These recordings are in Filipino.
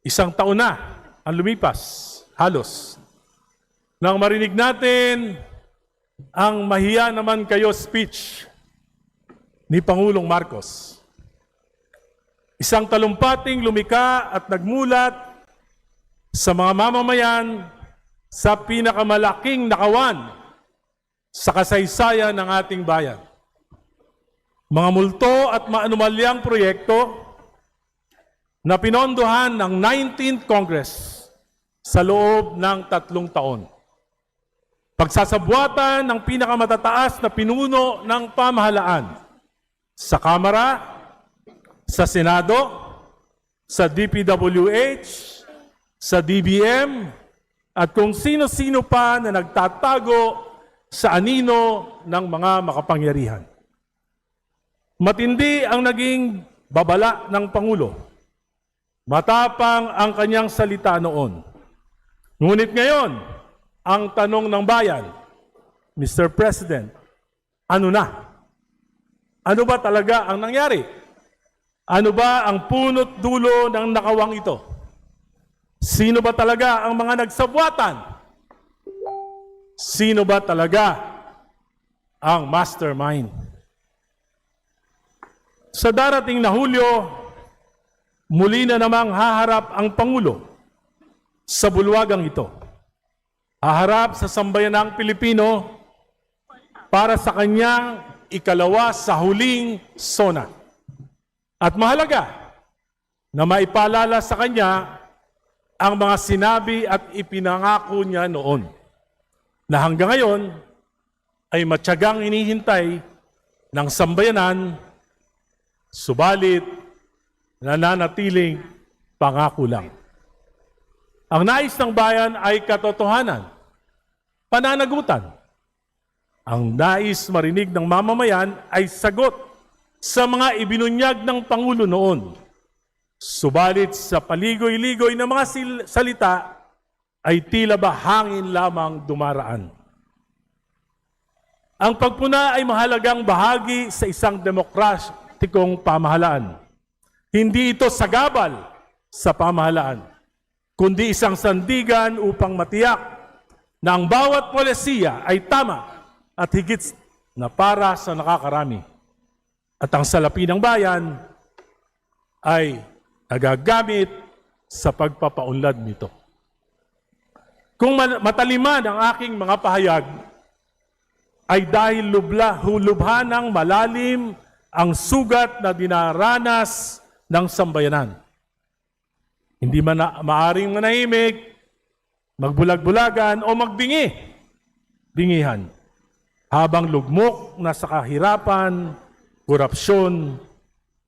Isang taon na ang lumipas, halos, nang marinig natin ang mahiya naman kayo speech ni Pangulong Marcos. Isang talumpating lumika at nagmulat sa mga mamamayan sa pinakamalaking nakawan sa kasaysayan ng ating bayan. Mga multo at maanumalyang proyekto na pinondohan ng 19th Congress sa loob ng 3 taon. Pagsasabwatan ng pinakamatataas na pinuno ng pamahalaan sa Kamara, sa Senado, sa DPWH, sa DBM, at kung sino-sino pa na nagtatago sa anino ng mga makapangyarihan. Matindi ang naging babala ng Pangulo. Matapang ang kanyang salita noon. Ngunit ngayon, ang tanong ng bayan, Mr. President, ano na? Ano ba talaga ang nangyari? Ano ba ang punot dulo ng nakawang ito? Sino ba talaga ang mga nagsabwatan? Sino ba talaga ang mastermind? Sa darating na Hulyo, muli na namang haharap ang Pangulo sa bulwagang ito. Haharap sa sambayanang Pilipino para sa kanyang ikalawa sa huling SONA. At mahalaga na maipaalala sa kanya ang mga sinabi at ipinangako niya noon na hanggang ngayon ay matyagang hinihintay ng sambayanan, subalit nananatiling pangako lang. Ang nais ng bayan ay katotohanan, pananagutan. Ang nais marinig ng mamamayan ay sagot sa mga ibinunyag ng Pangulo noon. Subalit sa paligoy-ligoy ng mga salita ay tila ba hangin lamang dumaraan. Ang pagpuna ay mahalagang bahagi sa isang demokratikong pamahalaan. Hindi ito sagabal sa pamahalaan, kundi isang sandigan upang matiyak na ang bawat polisiya ay tama at higit na para sa nakakarami. At ang salapi ng bayan ay nagagamit sa pagpapaunlad nito. Kung mataliman ang aking mga pahayag, ay dahil lubha ng malalim ang sugat na dinaranas ng sambayanan. Hindi man maaring manahimik, magbulag-bulagan o bingihan, habang lugmok na sa kahirapan, korupsyon,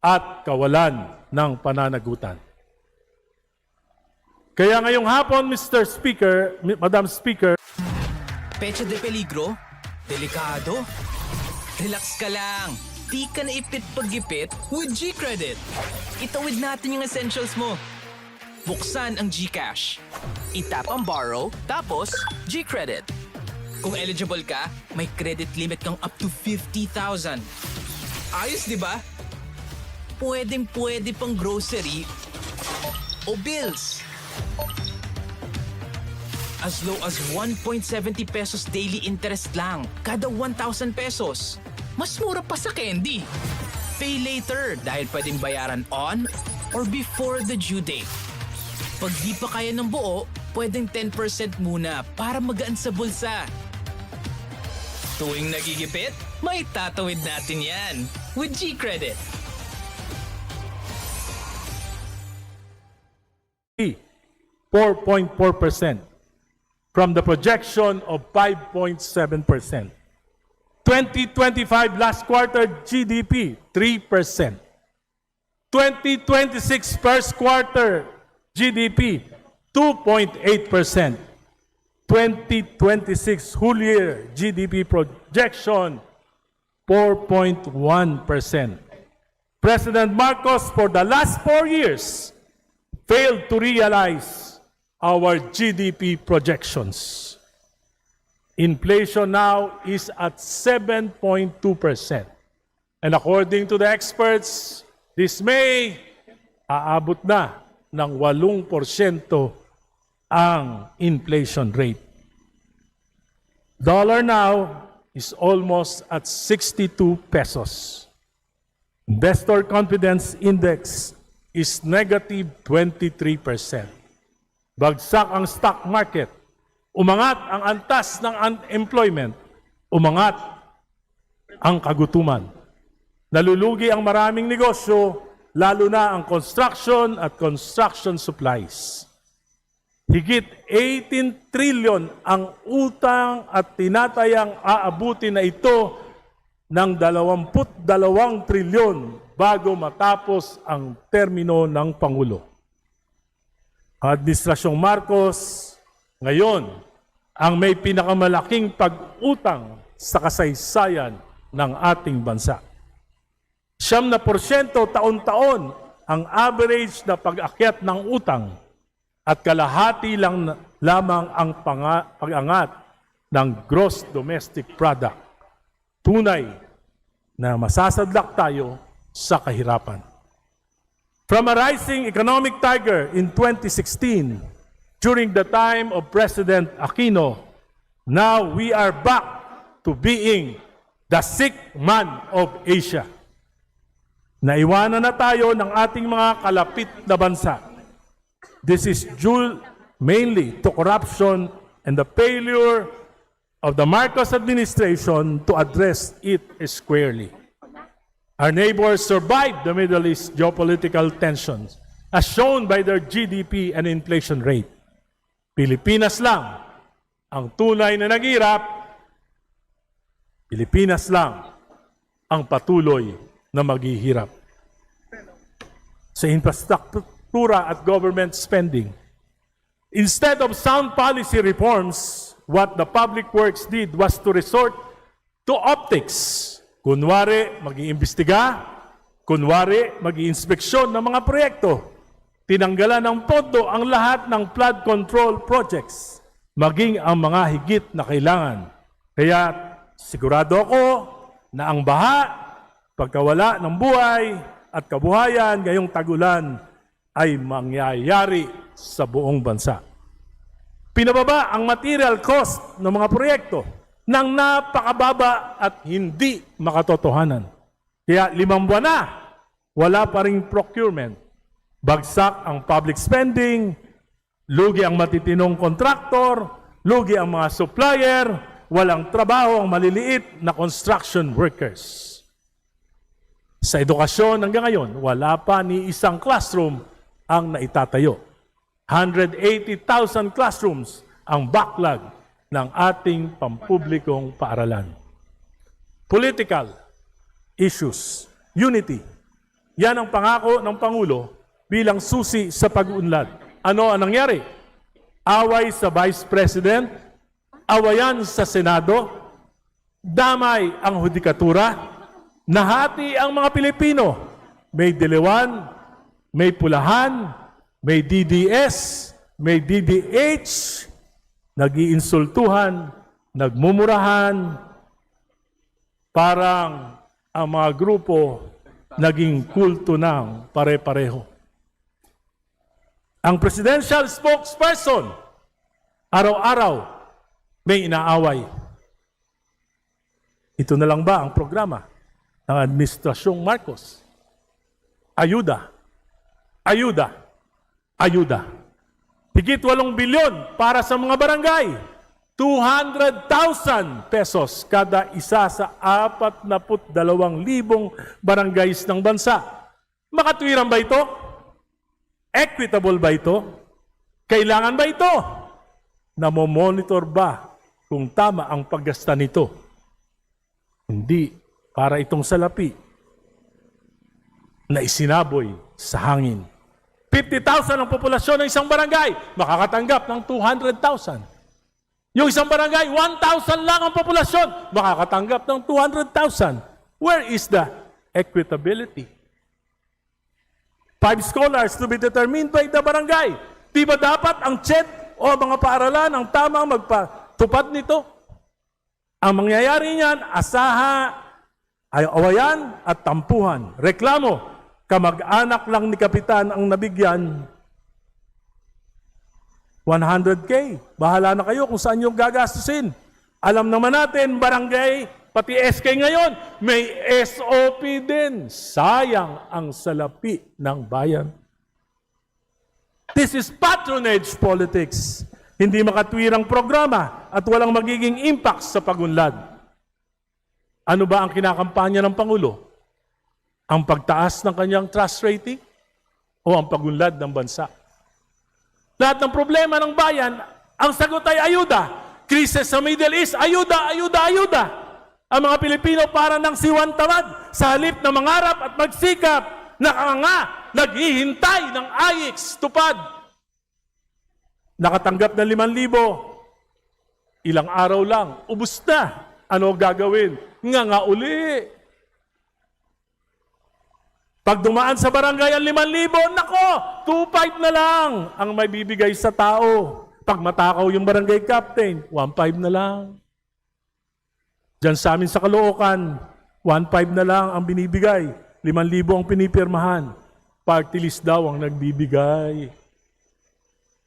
at kawalan ng pananagutan. Kaya ngayong hapon, Mr. Speaker, Madam Speaker, Pecha de peligro? Delikado? Relax ka lang. Di ka na ipit pag-ipit with G-Credit. Itawid natin yung essentials mo. Buksan ang GCash. Itap ang borrow, tapos G-Credit. Kung eligible ka, may credit limit kang up to 50,000. Ayos, di ba? Pwedeng-pwede pang grocery o bills. As low as 1.70 pesos daily interest lang kada 1,000 pesos. Mas mura pa sa candy. Pay later dahil pwedeng bayaran on or before the due date. Pag di pa kaya ng buo, pwedeng 10% muna para magaan sa bulsa. Tuwing nagigipit, may tatawid natin yan with G-Credit. 4.4% from the projection of 5.7%. 2025 last quarter GDP, 3%. 2026 first quarter GDP, 2.8%. 2026 whole year GDP projection, 4.1%. President Marcos, for the last 4 years, failed to realize our GDP projections. Inflation now is at 7.2%. And according to the experts, this May, aabot na ng 8% ang inflation rate. Dollar now is almost at 62 pesos. Investor confidence index is negative 23%. Bagsak ang stock market. Umangat ang antas ng unemployment. Umangat ang kagutuman. Nalulugi ang maraming negosyo, lalo na ang construction at construction supplies. Higit 18 trillion ang utang at tinatayang aabuti na ito ng 22 trilyon bago matapos ang termino ng Pangulo. Ang Administrasyong Marcos ngayon ang may pinakamalaking pag-utang sa kasaysayan ng ating bansa. 9% taon-taon ang average na pag-akyat ng utang at kalahati lang lamang ang pag-angat ng gross domestic product. Tunay na masasadlak tayo sa kahirapan. From a rising economic tiger in 2016, during the time of President Aquino, now we are back to being the sick man of Asia. Naiwanan na tayo ng ating mga kalapit na bansa. This is due mainly to corruption and the failure of the Marcos administration to address it squarely. Our neighbors survived the Middle East geopolitical tensions, as shown by their GDP and inflation rate. Pilipinas lang ang tunay na naghirap. Pilipinas lang ang patuloy na maghihirap. Sa infrastruktura at government spending, instead of sound policy reforms, what the public works did was to resort to optics. Kunwari, mag-iimbestiga. Kunwari, mag-iinspeksyon ng mga proyekto. Tinanggalan ng pondo ang lahat ng flood control projects, maging ang mga higit na kailangan. Kaya sigurado ako na ang baha, pagkawala ng buhay at kabuhayan ngayong tagulan ay mangyayari sa buong bansa. Pinababa ang material cost ng mga proyekto ng napakababa at hindi makatotohanan. Kaya 5 buwan na, wala pa ring procurement. Bagsak ang public spending, lugi ang matitinong kontraktor, lugi ang mga supplier, walang trabaho ang maliliit na construction workers. Sa edukasyon hanggang ngayon, wala pa ni isang classroom ang naitatayo. 180,000 classrooms ang backlog ng ating pampublikong paaralan. Political issues, unity. Yan ang pangako ng Pangulo bilang susi sa pag-uunlad. Ano ang nangyari? Away sa Vice President, awayan sa Senado, damay ang hudikatura, nahati ang mga Pilipino. May dilawan, may pulahan, may DDS, may DDH, nag-iinsultuhan, nagmumurahan, parang ang mga grupo naging kulto ng pare-pareho. Ang presidential spokesperson, araw-araw may inaaway. Ito na lang ba ang programa ng Administrasyong Marcos? Ayuda, ayuda, ayuda. Higit 8 bilyon para sa mga barangay. 200,000 pesos kada isa sa 42,000 barangays ng bansa. Makatwiran ba ito? Equitable ba ito? Kailangan ba ito? Namomonitor ba kung tama ang paggasta nito? Hindi para itong salapi na isinaboy sa hangin. 50,000 ang populasyon ng isang barangay, makakatanggap ng 200,000. Yung isang barangay, 1,000 lang ang populasyon, makakatanggap ng 200,000. Where is the equitability? 5 scholars to be determined by the barangay. Di ba dapat ang CHED o mga paaralan ang tamang magpatupad nito? Ang mangyayari niyan, ay awayan at tampuhan. Reklamo, kamag-anak lang ni Kapitan ang nabigyan, 100K. Bahala na kayo kung saan yung gagastusin. Alam naman natin, barangay, pati SK ngayon, may SOP din. Sayang ang salapi ng bayan. This is patronage politics. Hindi makatwirang programa at walang magiging impact sa pagunlad. Ano ba ang kinakampanya ng Pangulo? Ang pagtaas ng kanyang trust rating o ang pagunlad ng bansa? Lahat ng problema ng bayan, ang sagot ay ayuda. Krisis sa Middle East, ayuda, ayuda, ayuda. Ang mga Pilipino para ng siwan tamad sa halip na mangarap at magsikap, nakanga, naghihintay ng AIX tupad. Nakatanggap ng 5,000, ilang araw lang, ubus na. Ano gagawin? Nga uli. Pag dumaan sa barangay ang 5,000, nako, 2,500 na lang ang may bibigay sa tao. Pag matakaw yung barangay captain, 1,500 na lang. Diyan sa amin sa Caloocan, 1,500 na lang ang binibigay. 5,000 ang pinipirmahan. Party list daw ang nagbibigay.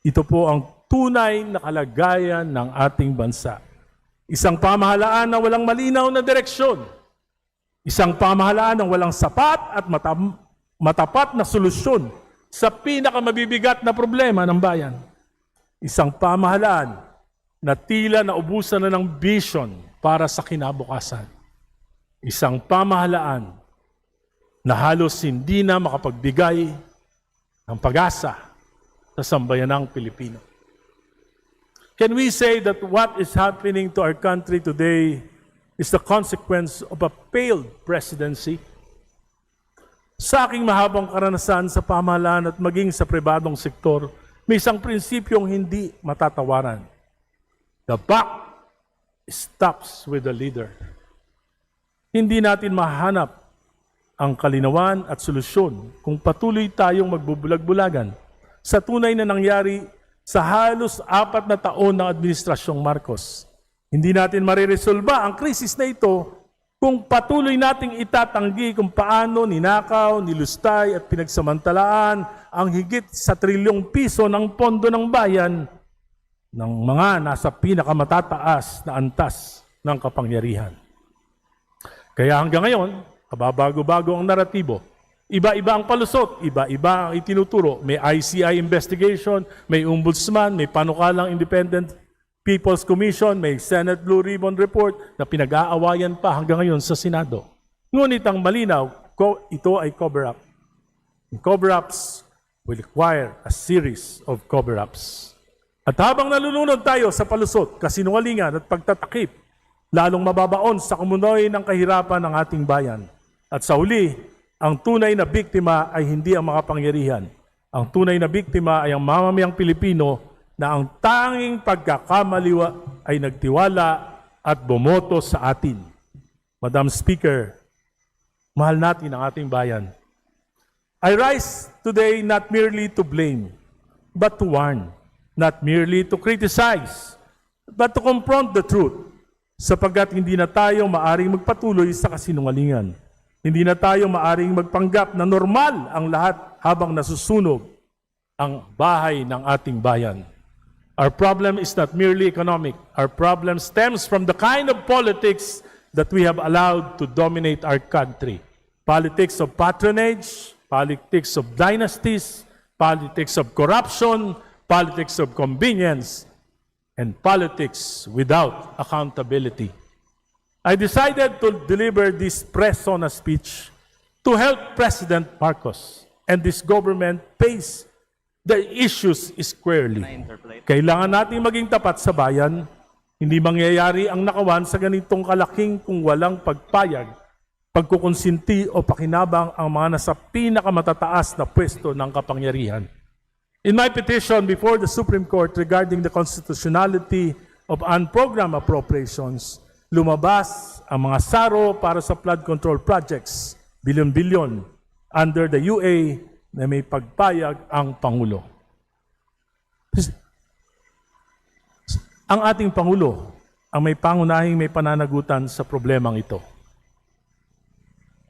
Ito po ang tunay na kalagayan ng ating bansa. Isang pamahalaan na walang malinaw na direksyon. Isang pamahalaan ng walang sapat at matapat na solusyon sa pinakamabibigat na problema ng bayan. Isang pamahalaan na tila naubusan na ng vision para sa kinabukasan. Isang pamahalaan na halos hindi na makapagbigay ng pag-asa sa sambayanang Pilipino. Can we say that what is happening to our country today is the consequence of a failed presidency? Sa aking mahabang karanasan sa pamahalaan at maging sa pribadong sektor, may isang prinsipyong hindi matatawaran. The buck stops with the leader. Hindi natin mahanap ang kalinawan at solusyon kung patuloy tayong magbubulag-bulagan sa tunay na nangyari sa halos 4 na taon ng Administrasyong Marcos. Hindi natin mariresolba ang krisis na ito kung patuloy nating itatanggi kung paano ninakaw, nilustay at pinagsamantalaan ang higit sa ₱1 ng pondo ng bayan ng mga nasa pinakamatataas na antas ng kapangyarihan. Kaya hanggang ngayon, kababago-bago ang naratibo. Iba-iba ang palusot, iba-iba ang itinuturo. May ICI investigation, may ombudsman, may panukalang independent People's Commission, may Senate Blue Ribbon Report na pinag-aawayan pa hanggang ngayon sa Senado. Ngunit ang malinaw, ito ay cover-up. And cover-ups will require a series of cover-ups. At habang nalulunod tayo sa palusot, kasinungalingan at pagtatakip, lalong mababaon sa kumunoy ng kahirapan ng ating bayan. At sa huli, ang tunay na biktima ay hindi ang makapangyarihan. Ang tunay na biktima ay ang mamamayang Pilipino na ang tanging pagkakamaliwa ay nagtiwala at bumoto sa atin. Madam Speaker, mahal natin ang ating bayan. I rise today not merely to blame, but to warn. Not merely to criticize, but to confront the truth. Sapagkat hindi na tayo maaring magpatuloy sa kasinungalingan. Hindi na tayo maaring magpanggap na normal ang lahat habang nasusunog ang bahay ng ating bayan. Our problem is not merely economic. Our problem stems from the kind of politics that we have allowed to dominate our country. Politics of patronage, politics of dynasties, politics of corruption, politics of convenience, and politics without accountability. I decided to deliver this press-sona speech to help President Marcos and this government face the issues squarely. Kailangan natin maging tapat sa bayan. Hindi mangyayari ang nakawan sa ganitong kalaking kung walang pagpayag, pagkukonsinti o pakinabang ang mga nasa pinakamatataas na pwesto ng kapangyarihan. In my petition before the Supreme Court regarding the constitutionality of unprogrammed appropriations, lumabas ang mga saro para sa flood control projects, bilyon-bilyon, under the UA na may pagpayag ang Pangulo. Ang ating Pangulo ang may pangunahing may pananagutan sa problemang ito.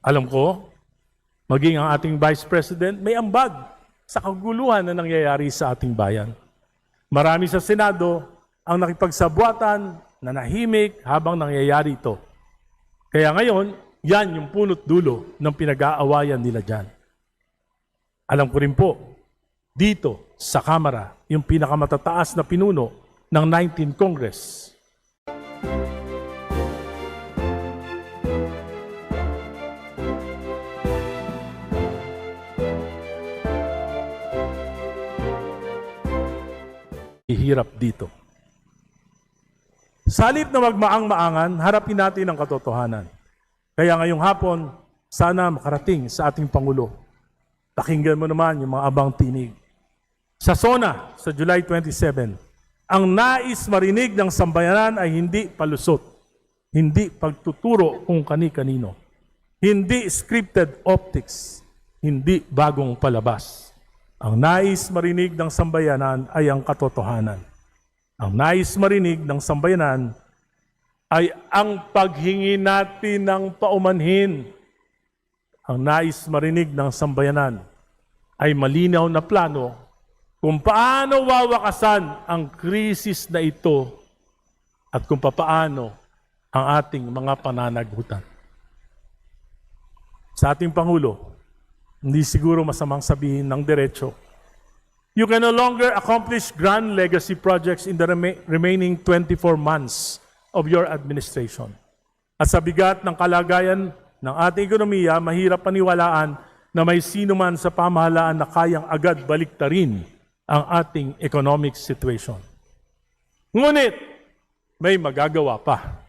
Alam ko, maging ang ating Vice President may ambag sa kaguluhan na nangyayari sa ating bayan. Marami sa Senado ang nakipagsabwatan, nanahimik habang nangyayari ito. Kaya ngayon, yan yung punot dulo ng pinag-aawayan nila dyan. Alam ko rin po, dito sa Kamara, yung pinakamatataas na pinuno ng 19th Congress. Ihirap dito. Sa halip na magmaang-maangan, harapin natin ang katotohanan. Kaya ngayong hapon, sana makarating sa ating Pangulo. Pakinggan mo naman yung mga abang tinig. Sa SONA, sa July 27, ang nais marinig ng sambayanan ay hindi palusot, hindi pagtuturo kung kani-kanino, hindi scripted optics, hindi bagong palabas. Ang nais marinig ng sambayanan ay ang katotohanan. Ang nais marinig ng sambayanan ay ang paghingi natin ng paumanhin. Ang nais marinig ng sambayanan ay malinaw na plano kung paano wawakasan ang krisis na ito at kung paano ang ating mga pananagutan. Sa ating Pangulo, hindi siguro masamang sabihin ng diretso, you can no longer accomplish grand legacy projects in the remaining 24 months of your administration. At sa bigat ng kalagayan ng ating ekonomiya, mahirap paniwalaan na may sino man sa pamahalaan na kayang agad baliktarin ang ating economic situation. Ngunit, may magagawa pa.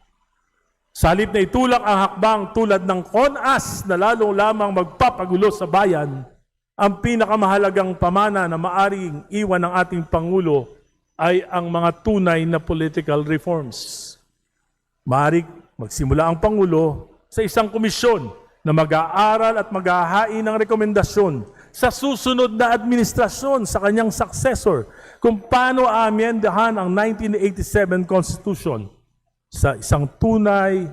Sa halip na itulak ang hakbang tulad ng CONAS na lalong lamang magpapagulo sa bayan, ang pinakamahalagang pamana na maaring iwan ng ating Pangulo ay ang mga tunay na political reforms. Maaring magsimula ang Pangulo sa isang komisyon na mag-aaral at mag-ahain ng rekomendasyon sa susunod na administrasyon sa kanyang successor kung paano aamyendahan ang 1987 Constitution sa isang tunay,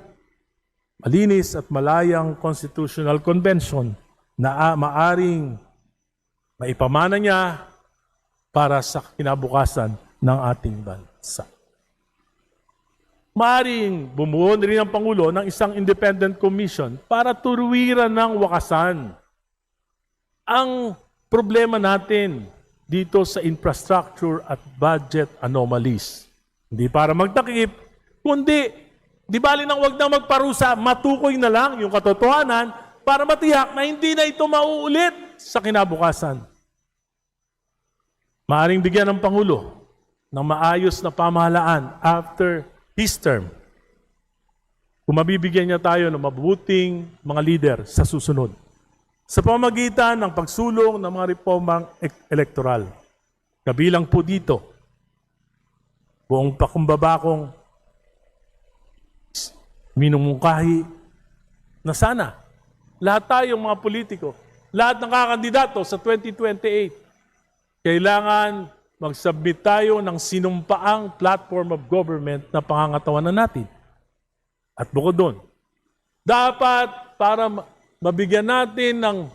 malinis at malayang Constitutional Convention na maaring maipamana niya para sa kinabukasan ng ating bansa. Maaring bumuo rin ang Pangulo ng isang independent commission para turuwiran ng wakasan ang problema natin dito sa infrastructure at budget anomalies. Hindi para magtakip, kundi di bali nang wag na magparusa, matukoy na lang yung katotohanan para matiyak na hindi na ito mauulit sa kinabukasan. Maaring bigyan ng Pangulo ng maayos na pamahalaan after his term. Kung mabibigyan niya tayo ng mabuting mga leader sa susunod. Sa pamamagitan ng pagsulong ng mga reformang elektoral. Kabilang po dito, buong pakumbabakong minumungkahi na sana lahat tayong mga politiko, lahat ng kakandidato sa 2028, kailangan mag-submit tayo ng sinumpaang platform of government na pangangatawanan natin. At bukod doon, dapat para mabigyan natin ng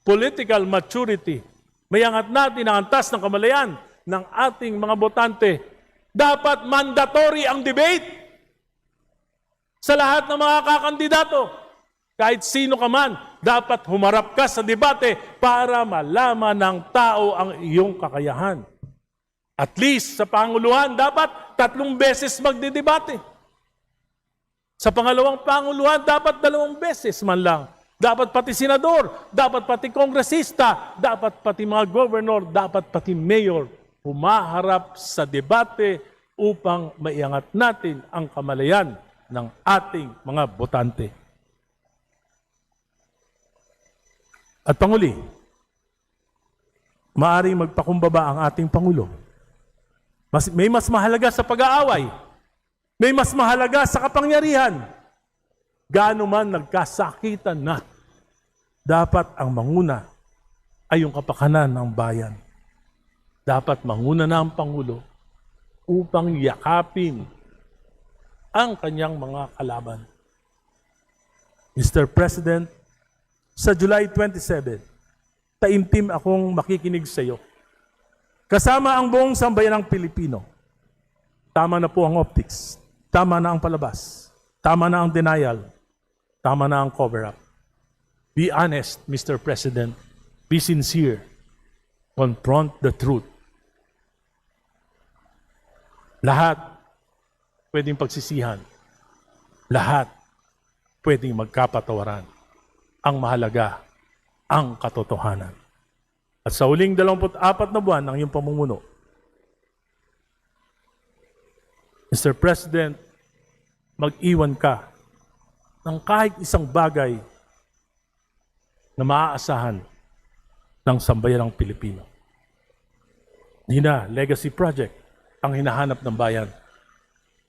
political maturity, mayangat natin ang antas ng kamalayan ng ating mga botante, dapat mandatory ang debate sa lahat ng mga kakandidato. Kahit sino ka man, dapat humarap ka sa debate para malaman ng tao ang iyong kakayahan. At least sa Panguluhan, dapat 3 beses magdedebate. Sa pangalawang Panguluhan, dapat 2 beses man lang. Dapat pati senador, dapat pati kongresista, dapat pati mga governor, dapat pati mayor humaharap sa debate upang maiangat natin ang kamalayan ng ating mga botante. At panguli, maaaring magpakumbaba ang ating Pangulo. May mas mahalaga sa pag-aaway. May mas mahalaga sa kapangyarihan. Gaano man nagkasakitan na, dapat ang manguna ay yung kapakanan ng bayan. Dapat manguna na ang Pangulo upang yakapin ang kanyang mga kalaban. Mr. President, sa July 27, taimtim akong makikinig sa iyo. kasama ang buong sambayanang Pilipino. Tama na po ang optics. Tama na ang palabas. Tama na ang denial. Tama na ang cover-up. Be honest, Mr. President. Be sincere. Confront the truth. Lahat pwedeng pagsisihan. Lahat pwedeng magkapatawaran. Ang mahalaga, ang katotohanan. At sa huling 24 na buwan ng iyong pamumuno, Mr. President, mag-iwan ka ng kahit isang bagay na maaasahan ng sambayanang Pilipino. Hindi na legacy project ang hinahanap ng bayan.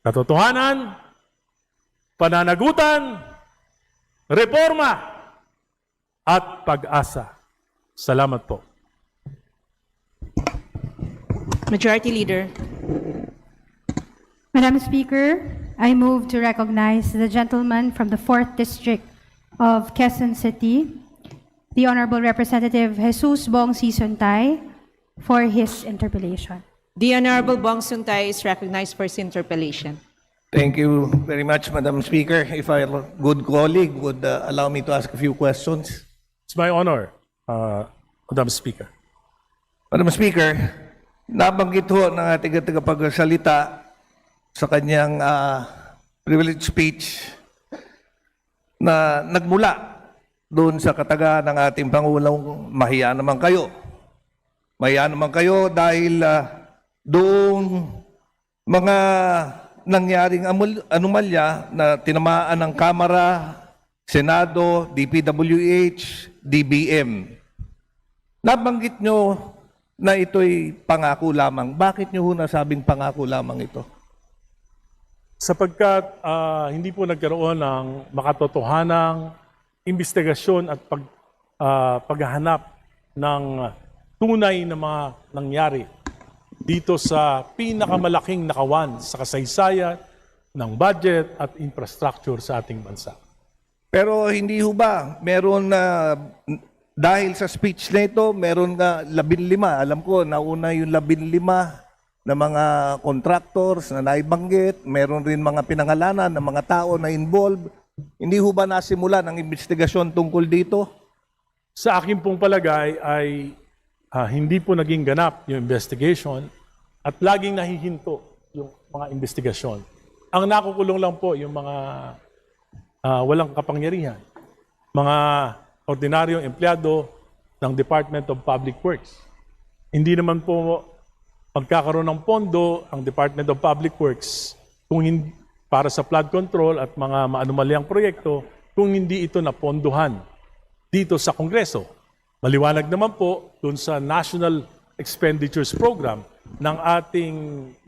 Katotohanan, pananagutan, reforma, at pag-asa. Salamat po. Majority Leader. Madam Speaker, I move to recognize the gentleman from the 4th District of Quezon City, the Honorable Representative Jesus Bong Sisuntay, for his interpellation. The Honorable Bong Suntay is recognized for his interpellation. Thank you very much, Madam Speaker. If our good colleague would allow me to ask a few questions. It's my honor, Madam Speaker. Madam Speaker, nabanggit ho ng ating tagapagsalita sa kanyang privilege speech na nagmula doon sa kataga ng ating Pangulong, mahiya naman kayo. Mahiya naman kayo dahil doon mga nangyaring anomalya na tinamaan ng Kamara, Senado, DPWH, DBM. Nabanggit nyo na ito'y pangako lamang. Bakit nyo ho nasabing pangako lamang ito? Sapagkat hindi po nagkaroon ng makatotohanang investigasyon at paghahanap ng tunay na mga nangyari dito sa pinakamalaking nakawan sa kasaysayan ng budget at infrastructure sa ating bansa. Pero hindi ho ba, meron na, dahil sa speech na ito, meron na 15, alam ko, nauna yung 15 na mga contractors na naibanggit, meron rin mga pinangalanan ng mga tao na involved. Hindi ho ba nasimula ng investigasyon tungkol dito? Sa akin pong palagay ay hindi po naging ganap yung investigation at laging nahihinto yung mga investigasyon. Ang nakukulong lang po yung mga walang kapangyarihan, mga ordinaryong empleyado ng Department of Public Works. Hindi naman po magkakaroon ng pondo ang Department of Public Works para sa flood control at mga maanumalyang proyekto kung hindi ito napondohan dito sa Kongreso. Maliwanag naman po dun sa National Expenditures Program ng ating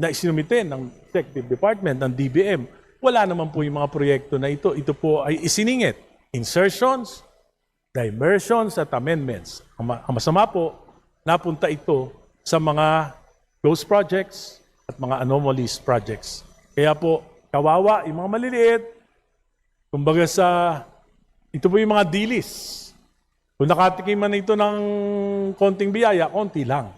na isinumite ng Executive Department ng DBM. Wala naman po yung mga proyekto na ito. Ito po ay isiningit. Insertions, diversions at amendments. Ang masama po, napunta ito sa mga close projects at mga anomalies projects. Kaya po, kawawa, yung mga maliliit, kumbaga ito po yung mga dilis. Kung nakatikim man ito ng konting biyaya, konti lang.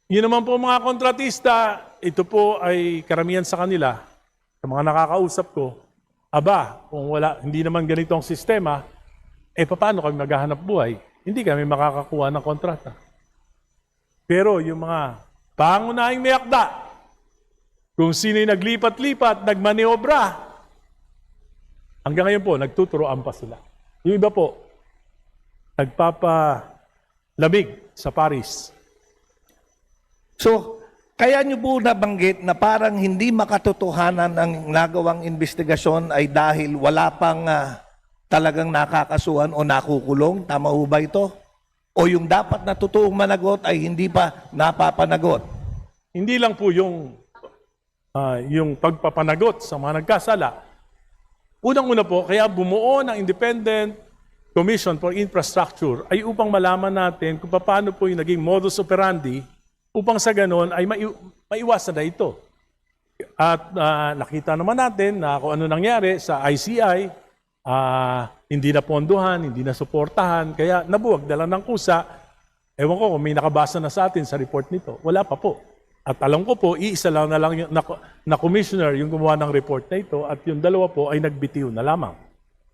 Yun naman po mga kontratista, ito po ay karamihan sa kanila, sa mga nakakausap ko, kung hindi naman ganito ang sistema, paano kami maghahanap buhay? Hindi kami makakakuha ng kontrata. Pero yung mga pangunahing may akda, kung sino'y naglipat-lipat, nagmaniobra, hanggang ngayon po, nagtuturoan pa sila. Yung iba po, nagpapalamig sa Paris. So, kaya nyo po nabanggit na parang hindi makatotohanan ang nagawang investigasyon ay dahil wala pang talagang nakakasuhan o nakukulong? Tama ho ba ito? O yung dapat na totoong managot ay hindi pa napapanagot? Hindi lang po yung pagpapanagot sa mga nagkasala. Unang-una po, kaya bumuo ng Independent Commission for Infrastructure ay upang malaman natin kung paano po yung naging modus operandi upang sa ganon ay maiwasan na ito. At nakita naman natin na kung ano nangyari sa ICI, hindi na ponduhan, hindi na suportahan, kaya nabuwag dala ng kusa Ewan ko kung may nakabasa na sa atin sa report nito. Wala pa po. At alam ko po, iisa lang na lang yung, na commissioner yung gumawa ng report na ito at yung dalawa po ay nagbitiw na lamang.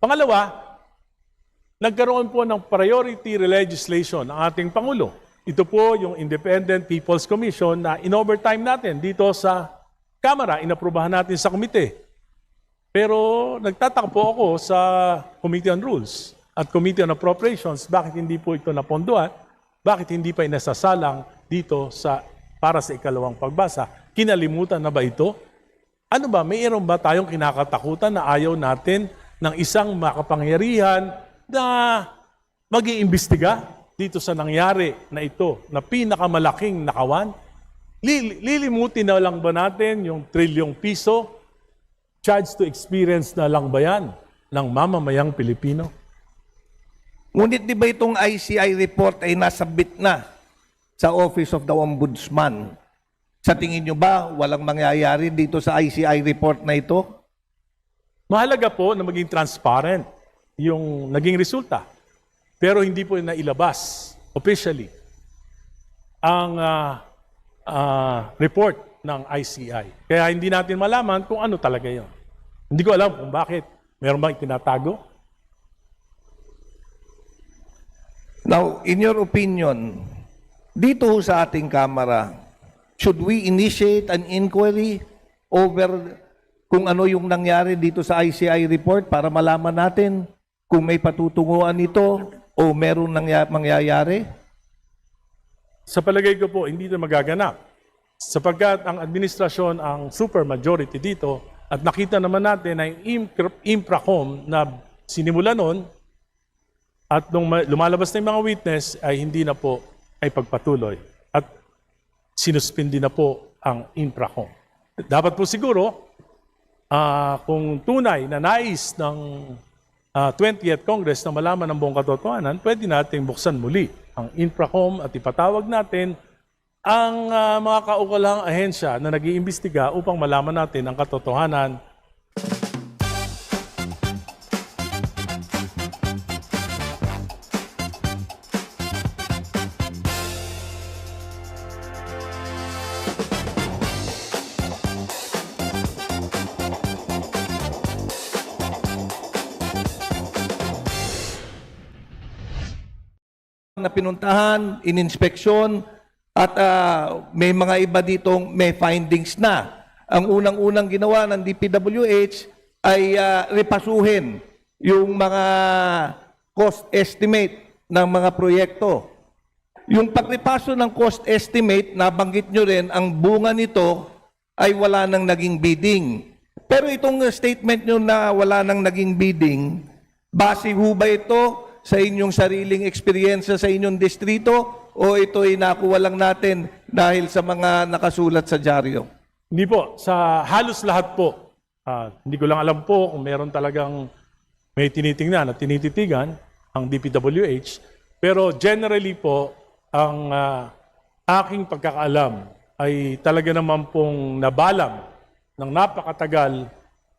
Pangalawa, nagkaroon po ng priority legislation ang ating Pangulo. Ito po yung Independent People's Commission na in-overtime natin dito sa Kamara, inaprubahan natin sa komite. Pero nagtataka po ako sa Committee on Rules at Committee on Appropriations, bakit hindi po ito napondohan? Bakit hindi pa inasasalang dito para sa ikalawang pagbasa? Kinalimutan na ba ito? Ano ba, mayroon ba tayong kinakatakutan na ayaw natin ng isang makapangyarihan na mag-iimbestiga dito sa nangyari na ito, na pinakamalaking nakawan? Lilimutin na lang ba natin yung trilyong piso? Charge to experience na lang ba yan ng mamamayang Pilipino? Ngunit di ba itong ICI report ay nasabit na sa Office of the Ombudsman? Sa tingin nyo ba walang mangyayari dito sa ICI report na ito? Mahalaga po na maging transparent yung naging resulta. Pero hindi po nailabas officially ang report ng ICI. Kaya hindi natin malaman kung ano talaga yun. Hindi ko alam kung bakit. Meron bang itinatago? Now, in your opinion, dito sa ating Kamara, should we initiate an inquiry over kung ano yung nangyari dito sa ICI report para malaman natin kung may patutunguhan ito o meron mangyayari? Sa palagay ko po, hindi ito magaganap. Sapagkat ang administrasyon ang supermajority dito at nakita naman natin na yung IMPRACOM na sinimula noon at nung lumalabas na yung mga witness ay hindi na po ay pagpatuloy at sinuspindi na po ang IMPRACOM. Dapat po siguro kung tunay na nais ng 20th Congress na malaman ng buong katotohanan, pwede nating buksan muli ang IMPRACOM at ipatawag natin ang mga kaukulang ahensya na nag-iimbestiga upang malaman natin ang katotohanan. Na pinuntahan, ininspeksyon, at may mga iba ditong may findings na. Ang unang-unang ginawa ng DPWH ay repasuhin yung mga cost estimate ng mga proyekto. Yung pagrepaso ng cost estimate, nabanggit nyo rin, ang bunga nito ay wala nang naging bidding. Pero itong statement nyo na wala nang naging bidding, base ho ba ito sa inyong sariling experience sa inyong distrito o ito ay nakuha lang natin dahil sa mga nakasulat sa dyaryo? Hindi po, sa halos lahat po. Hindi ko lang alam po kung meron talagang may tinitingnan at tinititigan ang DPWH. Pero generally po, ang aking pagkakaalam ay talaga naman pong nabalang ng napakatagal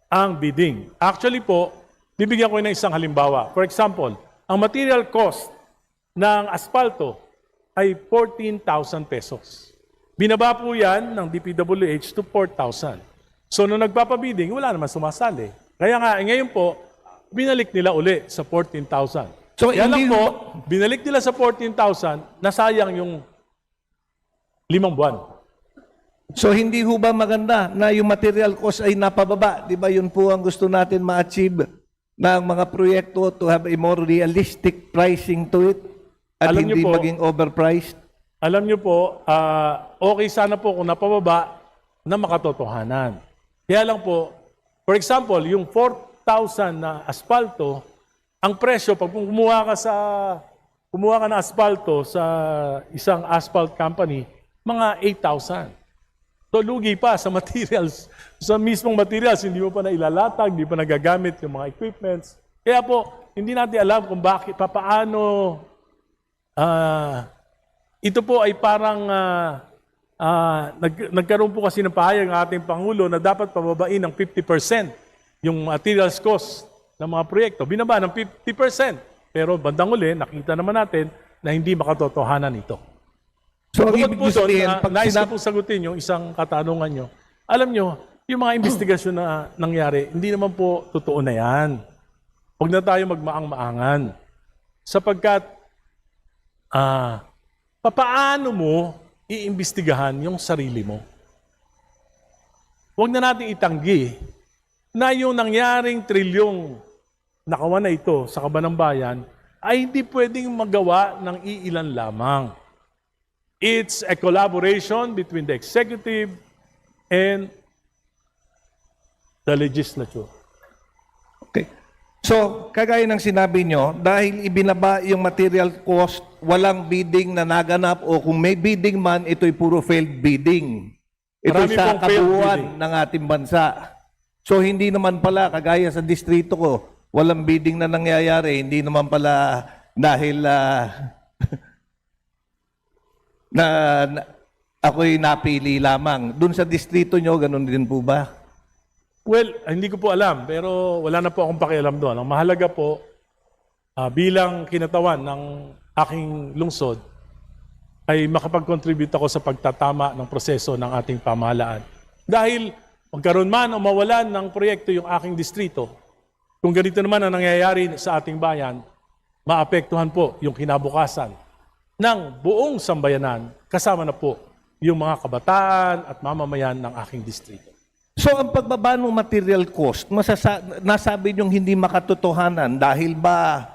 ang bidding. Actually po, bibigyan ko ng isang halimbawa. For example, ang material cost ng asfalto ay 14,000 pesos. Binaba po yan ng DPWH to 4,000. So nung nagpapabidding, wala naman sumasali. Kaya nga, ngayon po, binalik nila uli sa 14,000. So, Kaya lang hindi po, binalik nila sa 14,000, nasayang yung 5 buwan. So hindi ho ba maganda na yung material cost ay napababa? Di ba yun po ang gusto natin ma-achieve ng mga proyekto, to have a more realistic pricing to it at Alam niyo hindi po, maging overpriced? Alam niyo po, okay sana po kung napababa na makatotohanan. Kaya lang po, for example, yung 4,000 na asfalto, ang presyo, pag kumuha ka ng asfalto sa isang asphalt company, mga 8,000. So lugi pa sa materials, sa mismong materials, hindi mo pa na ilalatag, hindi pa nagagamit yung mga equipments. Kaya po, hindi natin alam kung bakit, paano, ito po ay parang, nagkaroon po kasi ng pahayag ng ating Pangulo na dapat pababain ng 50% yung materials cost ng mga proyekto. Binaba ng 50%. Pero bandang uli, nakita naman natin na hindi makatotohanan ito. So, ang Bukod ibig po doon, sabihin, pag nais ko sinab- pong sagutin yung isang katanungan nyo. Alam nyo, yung mga investigasyon na nangyari, hindi naman po totoo na yan. Huwag na tayo magmaang-maangan. Sapagkat, papaano mo iimbestigahan yung sarili mo? Huwag na natin itanggi na yung nangyaring trilyong nakawan na ito sa Kabanang Bayan ay hindi pwedeng magawa ng iilan lamang. It's a collaboration between the executive and the legislature. Okay. So, kagaya ng sinabi nyo, dahil ibinaba yung material cost, walang bidding na naganap o kung may bidding man, ito'y puro failed bidding. Ito'y Marami sa pong failed kabuuan bidding. ng ating bansa. So, hindi naman pala, kagaya sa distrito ko, walang bidding na nangyayari. Hindi naman pala dahil ako'y napili lamang. Doon sa distrito nyo, ganun din po ba? Well, hindi ko po alam, pero wala na po akong pakialam doon. Ang mahalaga po, bilang kinatawan ng aking lungsod, ay makapag-contribute ako sa pagtatama ng proseso ng ating pamahalaan. Dahil magkaroon man o mawalan ng proyekto yung aking distrito, kung ganito naman ang nangyayari sa ating bayan, maapektuhan po yung kinabukasan ng buong sambayanan, kasama na po yung mga kabataan at mamamayan ng aking distrito. So ang pagbaba ng material cost, nasabi niyong hindi makatotohanan dahil ba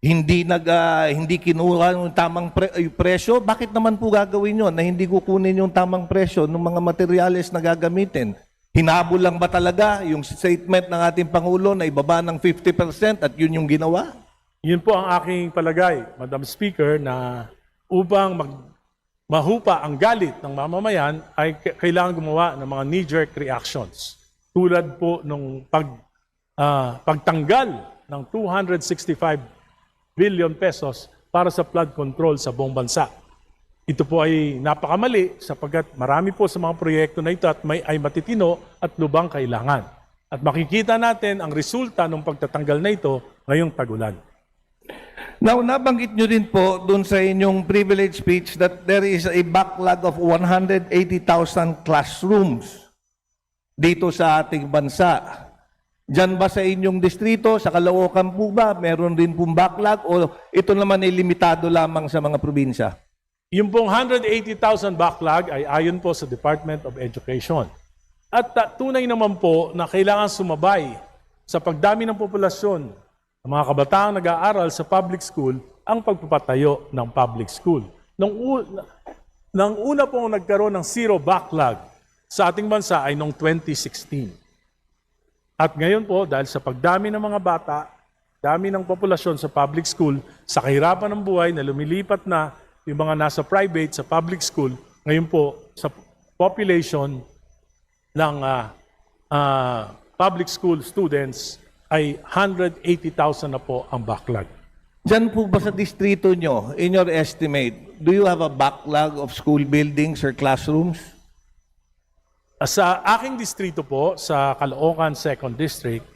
hindi kinuha yung tamang presyo? Bakit naman po gagawin yun na hindi kukunin yung tamang presyo ng mga materyales na gagamitin? Hinabol lang ba talaga yung statement ng ating Pangulo na ibaba ng 50% at yun yung ginawa? Yun po ang aking palagay, Madam Speaker, na upang mahupa ang galit ng mamamayan ay kailangan gumawa ng mga knee-jerk reactions. Tulad po nung pagtanggal ng 265 billion pesos para sa flood control sa buong bansa. Ito po ay napakamali sapagkat marami po sa mga proyekto na ito at ay matitino at lubang kailangan. At makikita natin ang resulta ng pagtatanggal na ito ngayong tagulan. Now, nabanggit nyo rin po dun sa inyong privilege speech that there is a backlog of 180,000 classrooms dito sa ating bansa. Diyan ba sa inyong distrito, sa Caloocan po ba, meron din pong backlog o ito naman ay limitado lamang sa mga probinsya? Yung pong 180,000 backlog ay ayon po sa Department of Education. At tunay naman po na kailangan sumabay sa pagdami ng populasyon ng mga kabataang nag-aaral sa public school ang pagpapatayo ng public school. Nang una pong nagkaroon ng zero backlog sa ating bansa ay noong 2016. At ngayon po, dahil sa pagdami ng mga bata, dami ng populasyon sa public school, sa kahirapan ng buhay na lumilipat na yung mga nasa private sa public school, ngayon po sa population ng public school students ay 180,000 na po ang backlog. Diyan po ba sa distrito nyo, in your estimate, do you have a backlog of school buildings or classrooms? Sa aking distrito po, sa Caloocan 2nd District,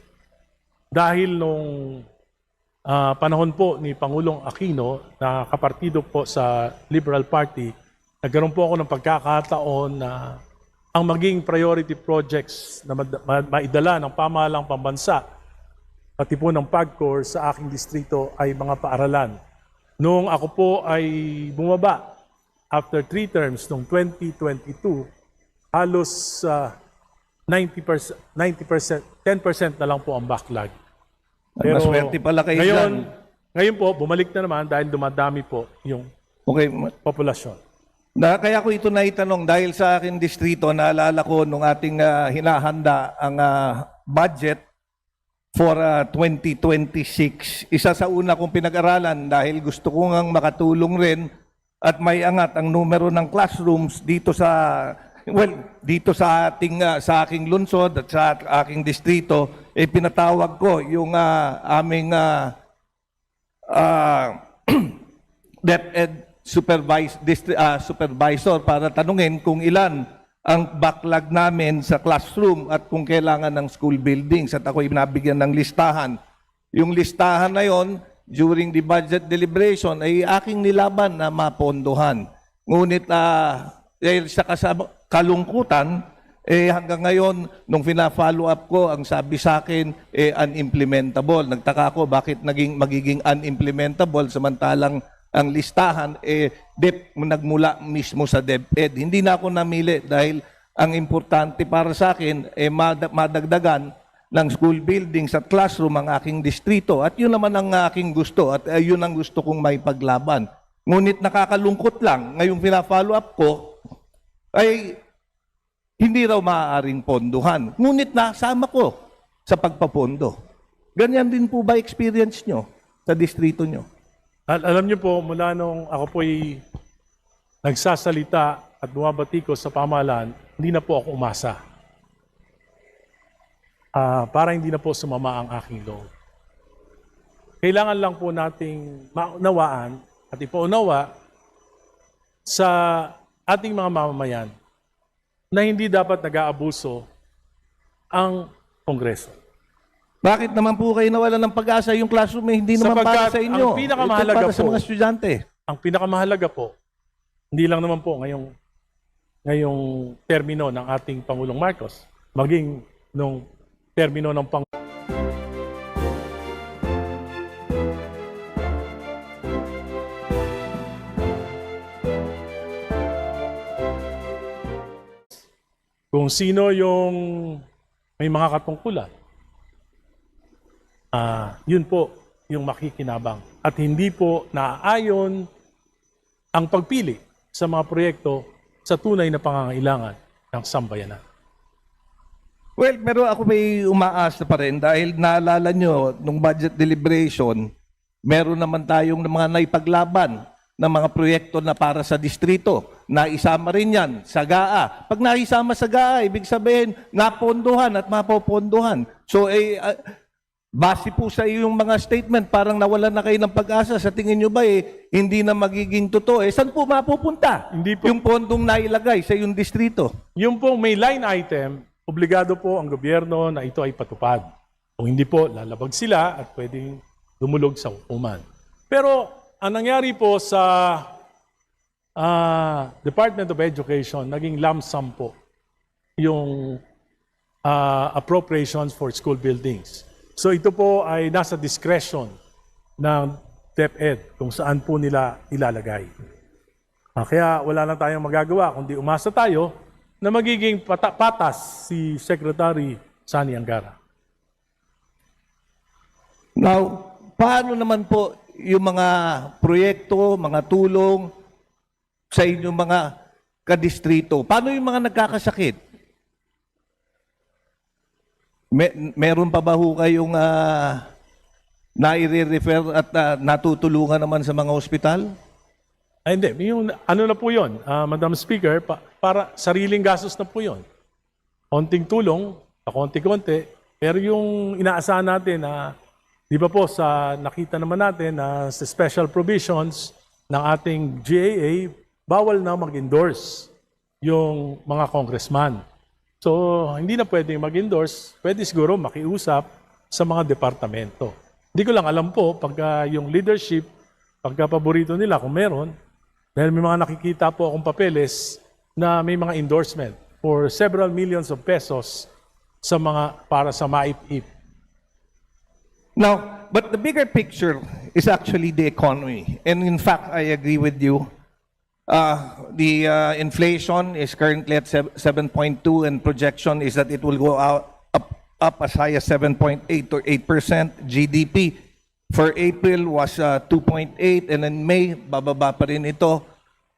dahil nung panahon po ni Pangulong Aquino na kapartido po sa Liberal Party, nagkaroon po ako ng pagkakataon na ang maging priority projects na maidala ng pamahalang pambansa, pati po ng PAGCOR sa aking distrito ay mga paaralan. Noong ako po ay bumaba, after 3 terms, noong 2022, halos 90%, 10% na lang po ang backlog. Maswerte pala kayo dyan. Ngayon po, bumalik na naman dahil dumadami po yung Okay. populasyon. Kaya ko ito naitanong dahil sa aking distrito, naalala ko nung ating hinahanda ang budget for 2026. Isa sa una kong pinag-aralan dahil gusto ko ngang makatulong rin at may angat ang numero ng classrooms dito sa sa aking lungsod at sa aking distrito, pinatawag ko yung aming DepEd supervisor para tanungin kung ilan ang backlog namin sa classroom at kung kailangan ng school buildings. At ako'y nabigyan ng listahan. Yung listahan na yon, during the budget deliberation ay aking nilaban na mapondohan. Ngunit dahil sa kalungkutan, hanggang ngayon, nung fina-follow up ko, ang sabi sa akin, unimplementable. Nagtaka ako bakit magiging unimplementable samantalang ang listahan, nagmula mismo sa DepEd. Hindi na ako namili dahil ang importante para sa akin, madagdagan ng school buildings at classroom ang aking distrito. At yun naman ang aking gusto at yun ang gusto kong may paglaban. Ngunit nakakalungkot lang, ngayong fina-follow up ko, ay hindi raw maaaring ponduhan. Ngunit nasama ko sa pagpapondo. Ganyan din po ba experience nyo sa distrito nyo? Alam niyo po, mula nung ako po'y nagsasalita at bumabatiko sa pamahalaan, hindi na po ako umasa. Para hindi na po sumama ang aking loob. Kailangan lang po nating maunawaan at ipaunawa sa ating mga mamamayan na hindi dapat nag-aabuso ang Kongreso. Bakit naman po kayo nawalan ng pag-asa? Yung classroom hindi naman para Sapagkat sa inyo. ang pinakamahalaga Ito para sa po, mga estudyante. ang pinakamahalaga po, hindi lang naman po ngayong termino ng ating Pangulong Marcos, maging nung termino ng kung sino yung may mga katungkulan, yun po yung makikinabang. At hindi po naaayon ang pagpili sa mga proyekto sa tunay na pangangailangan ng sambayanan. Well, pero ako may umaasa pa rin dahil naalala nyo, nung budget deliberation, meron naman tayong mga naipaglaban ng mga proyekto na para sa distrito. Naisama rin yan sa GAA. Pag naisama sa GAA, ibig sabihin, napondohan at mapopondohan. So, base po sa iyong mga statement, parang nawalan na kayo ng pag-asa. Sa tingin nyo ba, hindi na magiging totoo? Saan po mapupunta? Hindi po. Yung pondong nailagay sa iyong distrito. Yung pong may line item, obligado po ang gobyerno na ito ay patupad. Kung hindi po, lalabag sila at pwedeng dumulog sa hukuman. Pero ang nangyari po sa Department of Education, naging lump sum po yung appropriations for school buildings. So ito po ay nasa discretion ng DepEd kung saan po nila ilalagay. Kaya wala na tayong magagawa kundi umasa tayo na magiging patas si Secretary Sani Angara. Now, paano naman po yung mga proyekto, mga tulong sa inyong mga kadistrito? Paano yung mga nagkakasakit? Meron pa ba ho kayong nai-refer at natutulungan naman sa mga ospital? Ay, hindi. Yung, ano na po yun, Madam Speaker, para sariling gastos na po yun. Konting tulong, konti-konti, pero yung inaasahan natin na, di ba po, nakita naman natin na sa special provisions ng ating GAA, bawal na mag-endorse yung mga congressman. So, hindi na pwedeng mag-endorse, pwede siguro makiusap sa mga departamento. Hindi ko lang alam po, pagka yung leadership, pagka paborito nila, kung meron, dahil may mga nakikita po akong papeles na may mga endorsement for several millions of pesos para sa MAIP-IP. Now, but the bigger picture is actually the economy. And in fact, I agree with you. The inflation is currently at 7.2 and projection is that it will go up as high as 7.8 or 8%. GDP for April was 2.8 and in May, bababa pa rin ito.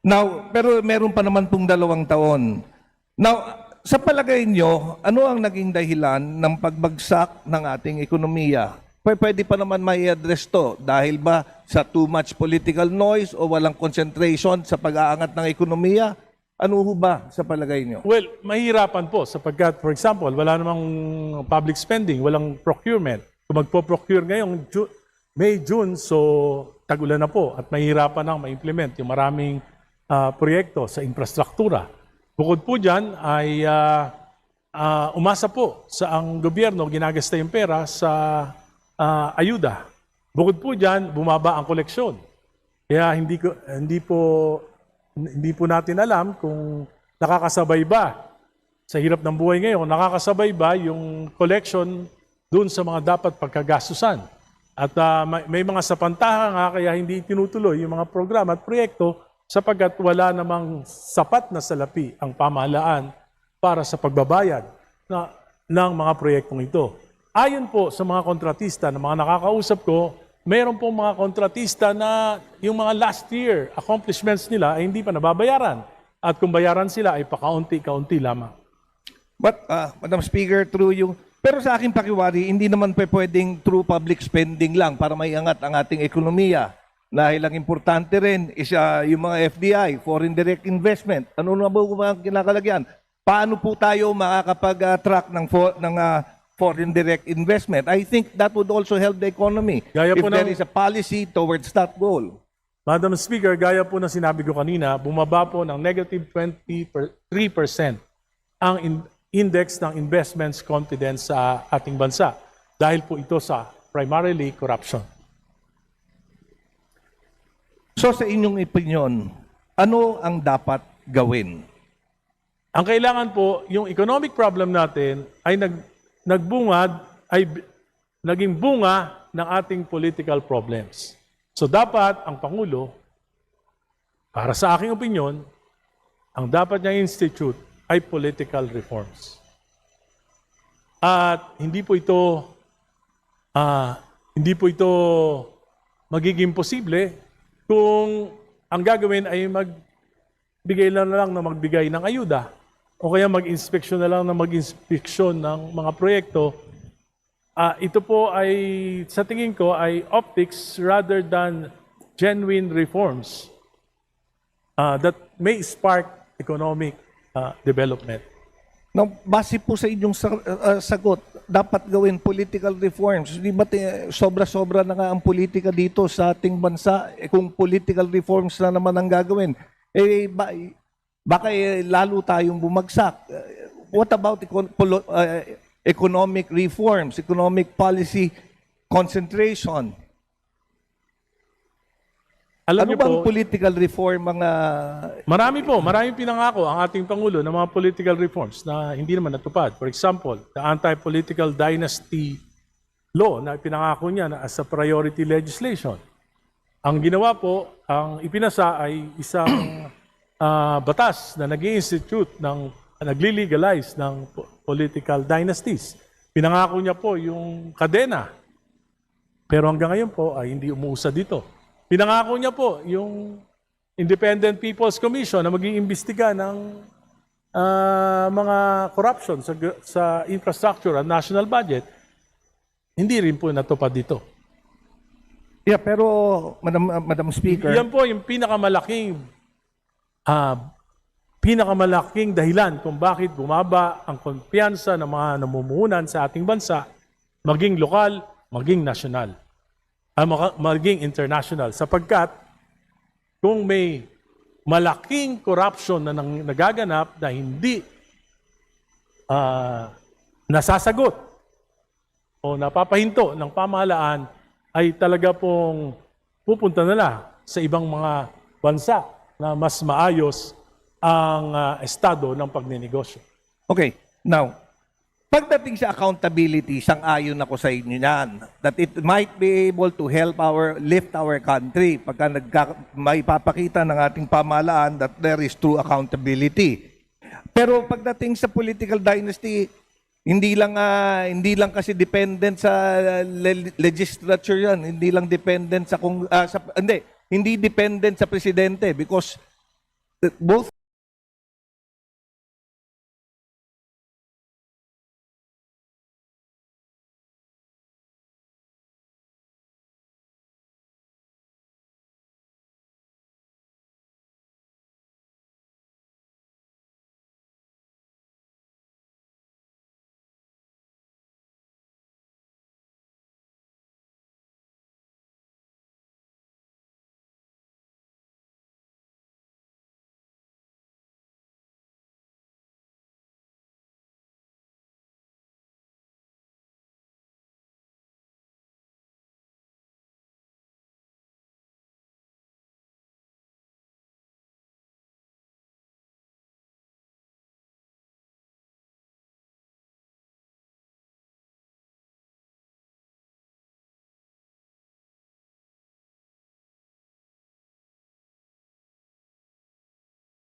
Now, pero meron pa naman pong 2 taon. Now, sa palagay nyo, ano ang naging dahilan ng pagbagsak ng ating ekonomiya? Pwede pa naman may address to dahil ba sa too much political noise o walang concentration sa pag-aangat ng ekonomiya? Ano ho ba sa palagay nyo? Well, mahirapan po sapagkat, for example, wala namang public spending, walang procurement. Kung magpo-procure ngayong May, June, so tag-ulan na po at mahirapan nang ma-implement yung maraming proyekto sa infrastruktura. Bukod po dyan ay umasa po sa ang gobyerno ginagasta yung pera sa ayuda Bukod po diyan, bumaba ang koleksyon. Kaya hindi po natin alam kung nakakasabay ba sa hirap ng buhay ngayon, nakakasabay ba yung collection doon sa mga dapat pagkagastusan. At may mga sapantahan nga kaya hindi tinutuloy yung mga programa at proyekto sapagkat wala namang sapat na salapi ang pamahalaan para sa pagbabayad ng mga proyektong ito. Ayon po sa mga kontratista na mga nakakausap ko, mayroon po mga kontratista na yung mga last year accomplishments nila ay hindi pa nababayaran. At kung bayaran sila ay pakaunti-kaunti lamang. But, Madam Speaker, pero sa aking pakiwari, hindi naman pwedeng through public spending lang para maiangat ang ating ekonomiya. Dahil ang importante rin is yung mga FDI, Foreign Direct Investment. Ano na ba ang kinakalagyan? Paano po tayo makakapag-track ng foreign direct investment? I think that would also help the economy Gaya if po there ng- is a policy towards that goal. Madam Speaker, gaya po na sinabi ko kanina, bumaba po ng negative 23% ang index ng investments confidence sa ating bansa. Dahil po ito sa primarily corruption. So sa inyong opinion, ano ang dapat gawin? Ang kailangan po, yung economic problem natin ay naging bunga ng ating political problems. So dapat ang Pangulo, para sa aking opinion, ang dapat niya institute ay political reforms. At hindi po ito magiging posible kung ang gagawin ay magbigay lang na magbigay ng ayuda o kaya mag-inspeksyon na lang na mag-inspeksyon ng mga proyekto. Ito po ay, sa tingin ko, ay optics rather than genuine reforms that may spark economic development. Now, base po sa inyong sagot, dapat gawin political reforms. Di ba sobra-sobra na nga ang politika dito sa ating bansa? Kung political reforms na naman ang gagawin, baka lalo tayong bumagsak. What about economic reforms, economic policy concentration? Alam Ano niyo po, bang political reform mga... maraming pinangako ang ating Pangulo ng mga political reforms na hindi naman natupad. For example, the anti-political dynasty law na pinangako niya na as a priority legislation. Ang ginawa po, ang ipinasa ay isang batas na nag-i-institute nagli-legalize ng political dynasties. Pinangako niya po yung kadena. Pero hanggang ngayon po ay hindi umuusad dito. Pinangako niya po yung Independent People's Commission na mag-iimbestiga ng mga corruption sa infrastructure at national budget. Hindi rin po natupad dito. Yeah, pero Madam Speaker... Yan po yung pinakamalalaking dahilan kung bakit bumaba ang kumpiyansa ng mga namumuhunan sa ating bansa, maging lokal, maging nasyonal, maging international. Sapagkat kung may malaking corruption na nagaganap na hindi nasasagot o napapahinto ng pamahalaan, ay talaga pong pupunta nila sa ibang mga bansa na mas maayos ang estado ng pagninegosyo. Okay, now, pagdating sa accountability, sang-ayon ako sa inyo yan, that it might be able to help lift our country pagka may papakita ng ating pamahalaan that there is true accountability. Pero pagdating sa political dynasty, hindi lang kasi dependent sa legislature yan, hindi lang dependent hindi dependent sa presidente because both